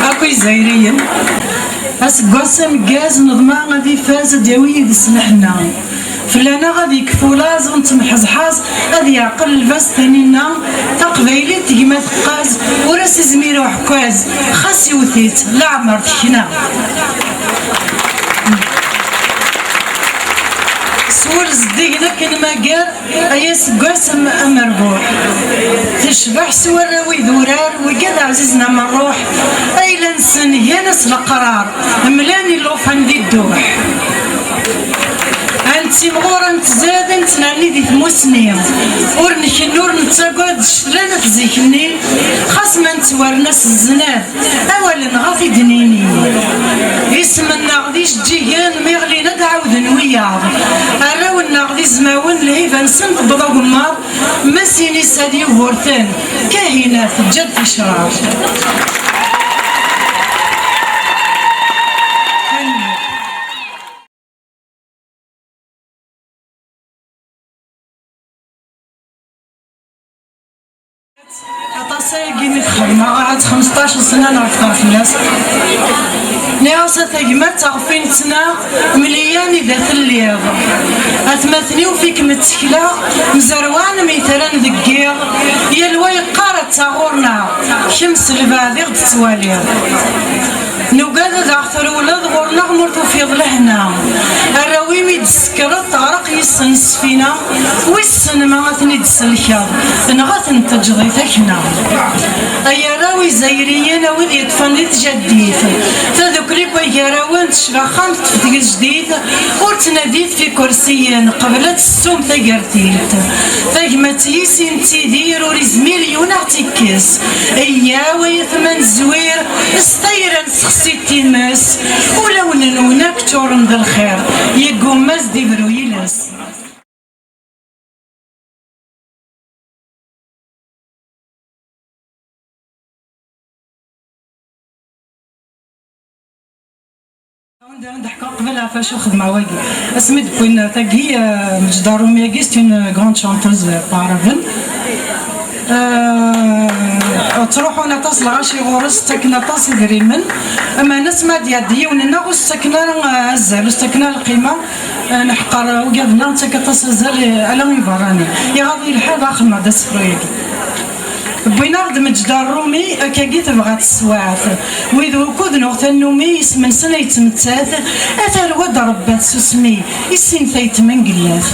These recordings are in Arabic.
اكو الجزائريين اسكواسا مكاز نظما غادي فاز داوي دسنحنا فلانا غادي يكفو لازم تمحزحاز غادي يعقل الباس ثانينا تقبايلي تيما تقاز وراس زميرو حكاز خاص يوثيت لا عمر تكنا سول زدينا كان ماكار ايا سكاس مربوح تشبح سوار ويدورار وكاد عزيزنا مروح ايلا نسن هي ناس القرار ملاني لوفان دي الدوح انت مغور انت زاد انت نعني دي ثموسني ورنك نور نتاقود شلانة تزيكني خاص ما نتوارناس الزناد اولا غافي دنيني اسم الناغديش جيهان ميغلينا دعاود نوياض اراو الناغدي زماون الهيفان سنت بضا قمار مسيني سادي وورثان كاهنات جد اشرار عطاساكي متخدمة عاد 15 سنة نعرفها في الناس ناوسة تاكمات تعرفين تنا مليان ذات الليض أثمثني وفيك متكلا مزروان ميتران ذكير يلوي قارة تاغورنا شمس البادي غد تواليض نوقاد داخل ولاد غورنا غمرتو في ظلهنا الراوي ميد سكرت تعرق يسنس فينا ويسن ما غاثني دسلكاض نغاثن تجضيتك هنا ايا راوي زايريين وين يطفن لي تجديد تذكري بويا راوان تشبخان تفتك جديد ورتناديت في كرسيين قبلت السوم تقرتيت تاقمت يسين تيدير وريزميل يونغتيكيس ايا ويا ثمان زوير استيرا نسخسي تيماس ولو ننونا كتورن ذا الخير يقوم ماس دي برويلاس نضحكوا قبلها فاش خدمه واقي اسمي كوين تاكي مجدارو مياكي سي اون غراند شانتوز بارافن تروحوا نطاس الغاشي غورس تاكنا طاس دريمن اما نسمع ديال وننا ساكنه الزال ساكنه القيمه نحقر وقابلنا تاكطاس الزال على ميفراني يغادي الحال اخر ما داس فرويكي بوينا غد مجدار رومي كاكي تبغى تسواعت ويذو كود نوغ النومي يسمن سنه يتمتات اثر ود ربات سسمي يسين ثيت من قلاث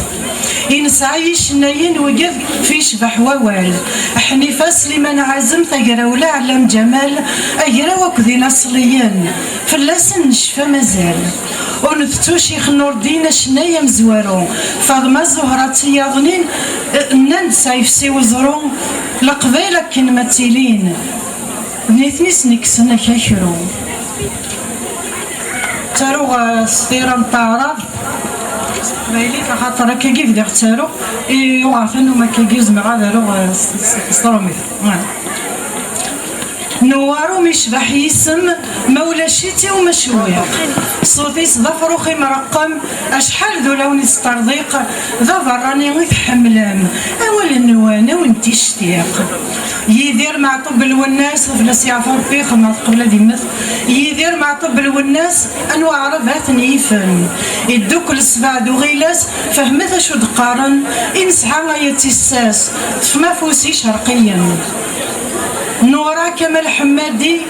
ينسعي شناين وقف في شبح ووال حنيفه سليمان عازم تقراولا علام جمال اقرا وكذينا صليان فلاسن نشفى مازال ونثتو شيخ نور الدين شنايا مزوارو فاطمه زهره تياضنين نند سايف سي وزرو لقبيله كن متيلين بنيتني سنكسنا كاكرو تاروغ صغيره نطارد بايلي خاطر كاكي بدي اختارو يوعرفن وما كاكي زعما دارو سترومي نوارو مشبح يسم مولا شيتي ومشويق صوتيس ظفرو خي مرقم اشحال ذو لوني سترضيق ظفر راني غيث حملام اول النوانا وانتي اشتياق يدير مع طب الوناس فلاس يعفر فيخ ما قبل ديمث يدير مع طب الوناس انواع ربات نيفن يدوك السبع دو غيلاس فهمت شو دقارن انسحا غايتي الساس فما فوسي شرقيا نورا كمال حمادي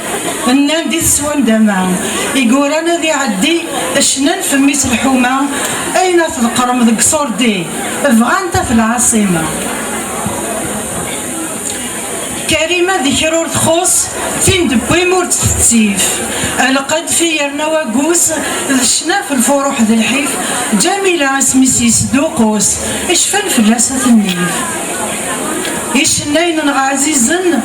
النادي سوان دمام يقول انا ذي عدي اشنان في ميس الحومه اين تذكرم ذك صور دي فغانتا في العاصمه كريمه ذكرور تخص فين دبوي مورد تتسيف القد في يرنا وقوس ذشنا في الفروح ذي الحيف جميله سميسيس دوقوس اشفن في لاسه النيف يشناين عزيزن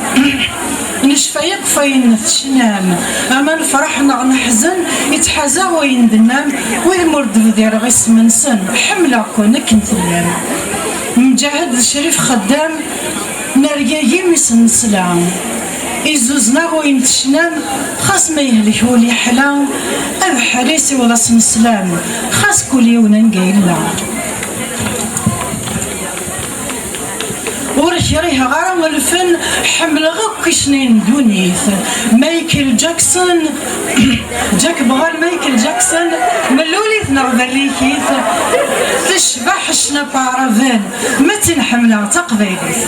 نشفى يقفين تشنام اما نفرح نحزن يتحازى وين دنام وين مرد بدير غيس من سن حمله كونك نتلام مجاهد الشريف خدام نرجع يمسن سلام يزوزنا وين تشنام خاص ما يهلك ولي حلا اب حريسي ولا سلام خاص كل يوم نقيلا ورش كريه غرام الفن حمل غك شنين دونيث مايكل جاكسون جاك بغار مايكل جاكسون ملوليث نغذريكيث تشبح شنا بارافان ما تنحملها تقبيليث